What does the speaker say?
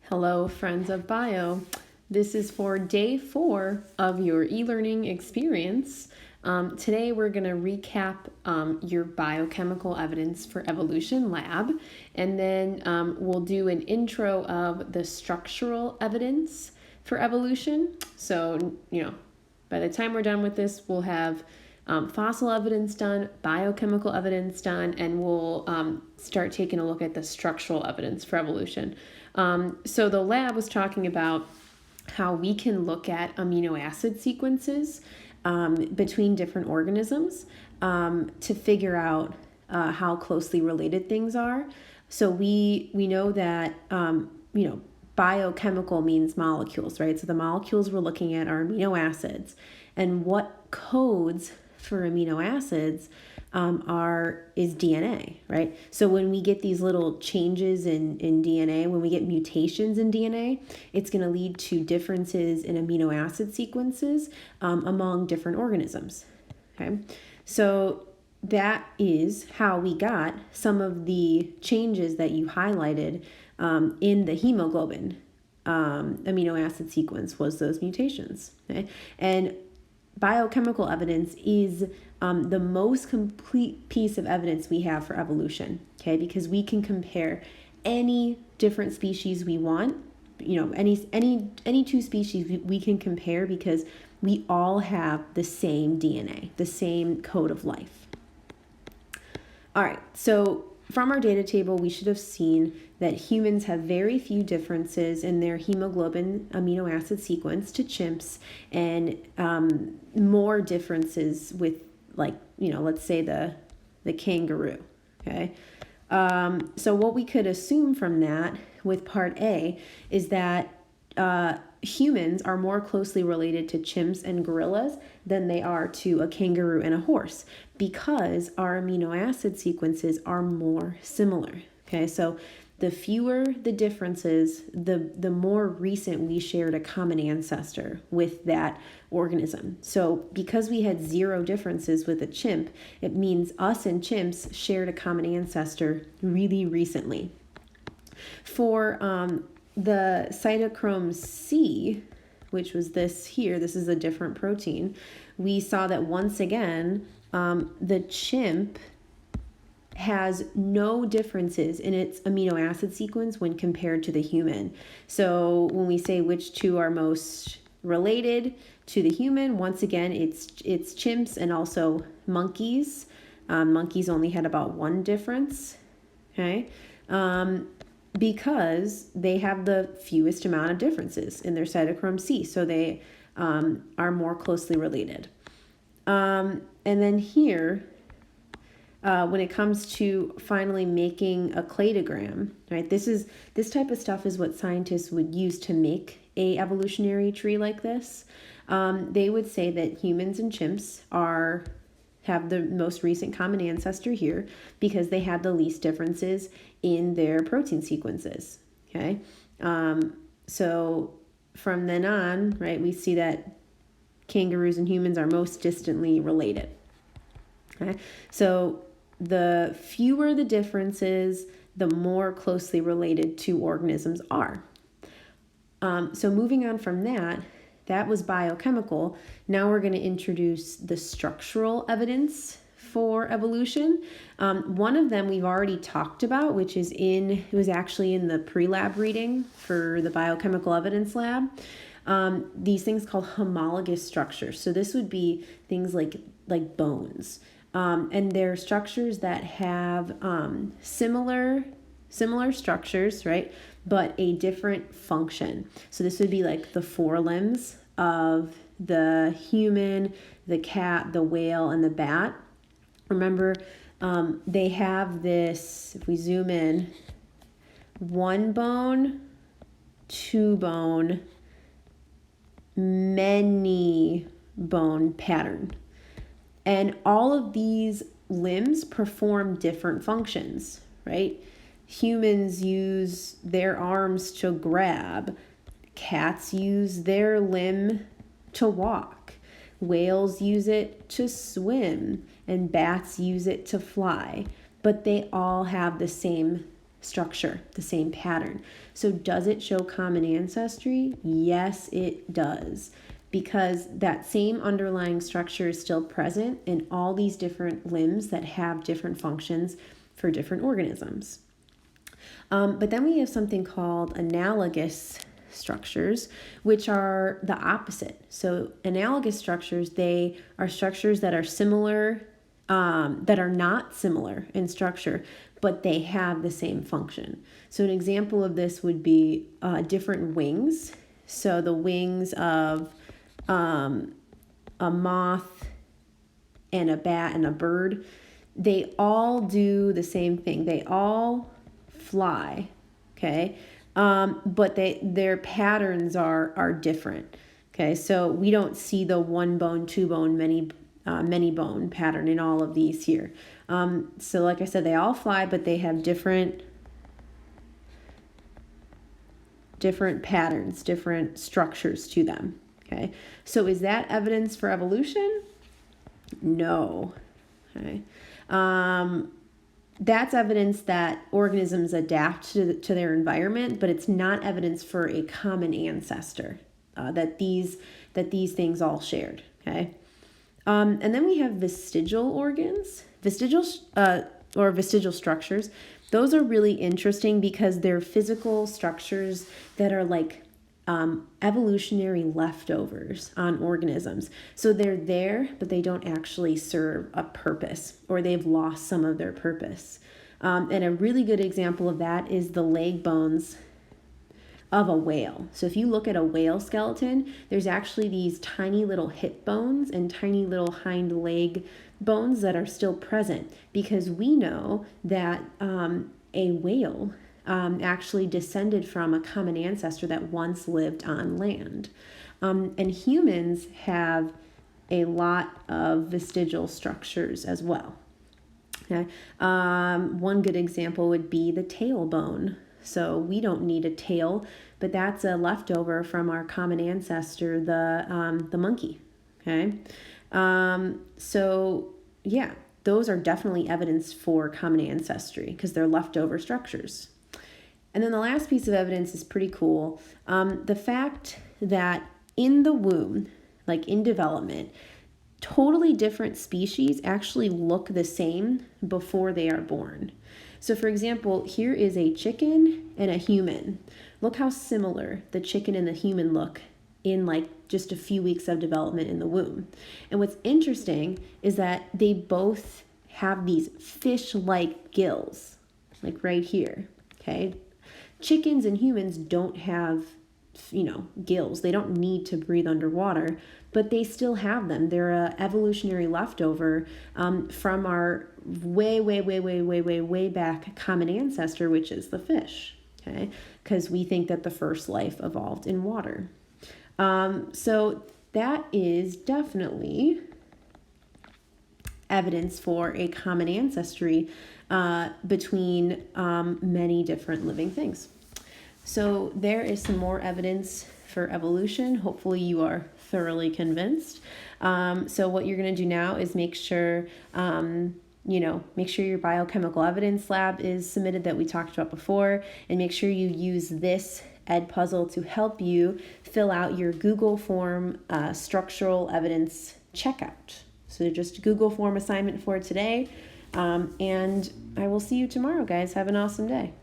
Hello, friends of bio. This is for day 4 of your e-learning experience. Today we're going to recap your biochemical evidence for evolution lab, and then we'll do an intro of the structural evidence for evolution. So, by the time we're done with this, we'll have fossil evidence done, biochemical evidence done, and we'll start taking a look at the structural evidence for evolution. So the lab was talking about how we can look at amino acid sequences between different organisms to figure out how closely related things are. So we know that biochemical means molecules, right? So the molecules we're looking at are amino acids, and what codes for amino acids is DNA, right? So when we get these little changes in DNA, when we get mutations in DNA, it's going to lead to differences in amino acid sequences among different organisms. Okay, so that is how we got some of the changes that you highlighted in the hemoglobin amino acid sequence was those mutations. Okay? And biochemical evidence is the most complete piece of evidence we have for evolution, okay? Because we can compare any different species we want, any two species we can compare because we all have the same DNA, the same code of life. All right, so from our data table, we should have seen that humans have very few differences in their hemoglobin amino acid sequence to chimps, and more differences with, let's say the kangaroo. Okay, so what we could assume from that with part A is that humans are more closely related to chimps and gorillas than they are to a kangaroo and a horse, because our amino acid sequences are more similar. Okay, so the fewer the differences, the more recent we shared a common ancestor with that organism. So because we had 0 differences with a chimp, it means us and chimps shared a common ancestor really recently. For the cytochrome C, which was this here, this is a different protein, we saw that once again, the chimp has no differences in its amino acid sequence when compared to the human. So when we say which two are most related to the human, once again, it's chimps and also monkeys. Monkeys only had about 1 difference, okay? Because they have the fewest amount of differences in their cytochrome C, so they are more closely related. And then here, when it comes to finally making a cladogram, right? This type of stuff is what scientists would use to make a evolutionary tree like this. They would say that humans and chimps have the most recent common ancestor here because they had the least differences in their protein sequences. Okay, so from then on, right, we see that kangaroos and humans are most distantly related. Okay, so the fewer the differences, the more closely related 2 organisms are. So moving on from that was biochemical. Now we're going to introduce the structural evidence for evolution. One of them we've already talked about, which it was actually in the pre-lab reading for the biochemical evidence lab. These things called homologous structures. So this would be things like bones. And they're structures that have similar structures, right? But a different function. So this would be like the forelimbs of the human, the cat, the whale, and the bat. Remember, they have this, if we zoom in, 1 bone, 2 bone, many bone pattern. And all of these limbs perform different functions, right? Humans use their arms to grab. Cats use their limb to walk. Whales use it to swim. And bats use it to fly. But they all have the same structure, the same pattern. So does it show common ancestry? Yes, it does, because that same underlying structure is still present in all these different limbs that have different functions for different organisms. But then we have something called analogous structures, which are the opposite. So analogous structures, they are structures that are similar, that are not similar in structure, but they have the same function. So an example of this would be different wings. So the wings of a moth and a bat and a bird, they all do the same thing. They all fly, okay? But their patterns are different. Okay, so we don't see the one bone, two bone, many bone pattern in all of these here. So like I said, they all fly, but they have different patterns, different structures to them. Okay, so is that evidence for evolution? No. Okay. That's evidence that organisms adapt to their environment, but it's not evidence for a common ancestor that these things all shared. Okay, and then we have vestigial organs, vestigial structures. Those are really interesting because they're physical structures that are like evolutionary leftovers on organisms. So they're there, but they don't actually serve a purpose, or they've lost some of their purpose. And a really good example of that is the leg bones of a whale. So if you look at a whale skeleton, there's actually these tiny little hip bones and tiny little hind leg bones that are still present, because we know that a whale actually descended from a common ancestor that once lived on land. And humans have a lot of vestigial structures as well. Okay. One good example would be the tailbone. So we don't need a tail, but that's a leftover from our common ancestor, the monkey. Okay. So yeah, those are definitely evidence for common ancestry because they're leftover structures. And then the last piece of evidence is pretty cool. The fact that in the womb, like in development, totally different species actually look the same before they are born. So for example, here is a chicken and a human. Look how similar the chicken and the human look in like just a few weeks of development in the womb. And what's interesting is that they both have these fish-like gills, like right here, okay? Chickens and humans don't have, gills. They don't need to breathe underwater, but they still have them. They're an evolutionary leftover from our way back common ancestor, which is the fish, okay? Because we think that the first life evolved in water. So that is definitely evidence for a common ancestry between many different living things. So there is some more evidence for evolution. Hopefully you are thoroughly convinced. So what you're going to do now is make sure your biochemical evidence lab is submitted that we talked about before, and make sure you use this Edpuzzle to help you fill out your Google form structural evidence checkout. So just Google form assignment for today. And I will see you tomorrow, guys. Have an awesome day.